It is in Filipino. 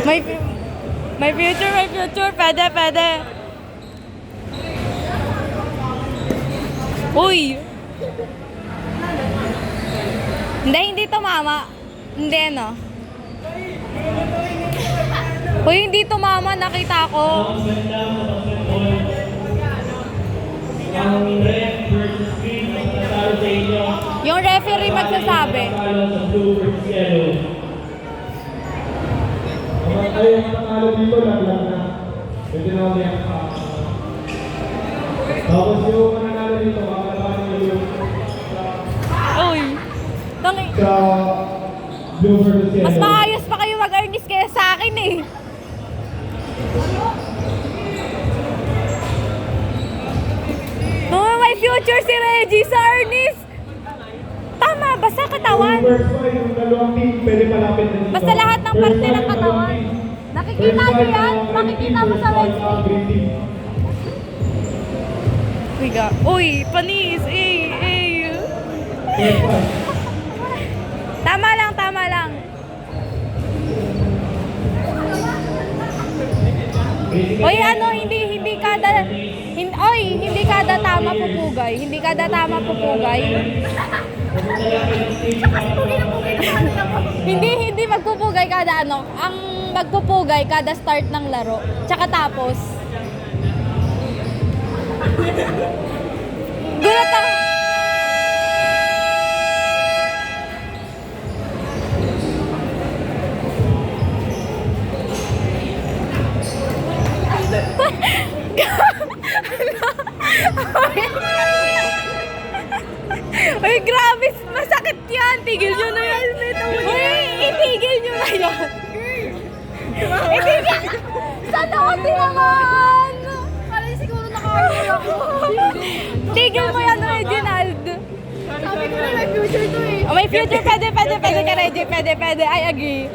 May, may future. Pwede. Uy! Hindi tumama. Hindi, no? Uy, hindi tumama. Nakita ko. Yung referee magsasabi. Ay, yung matalo dito, laglag na. Pwede na kami ang tapos yung mananalo dito, makakalaban yung Uy! sa blue versus yellow. Mas maayos pa kayo mag-earnest kaya sa akin eh. No, may future si Reggie sa earnest. Tama, basta katawan. Yung first fight, yung dalawang team, pwede malapit na dito. Basta lahat ng parte ng katawan. Nakikita niyo yan? Makikita mo sa website. Uy, panis. Tama lang. Uy, hindi kada tama pupugay. Hindi magpupugay kada ano. Ang magpupugay kada start ng laro. Tsaka tapos. Gulat ako. Uy, grabe, masakit yan. Tigil nyo na yan. Uy, itigil nyo na yan. Itigil. Saan ako tinamaan? Parang siguro nakakawala ako. Tigil mo yan, Reginald. Sabi ko na may future to eh. May future, pwede ka, Reggie. Pwede. I agree.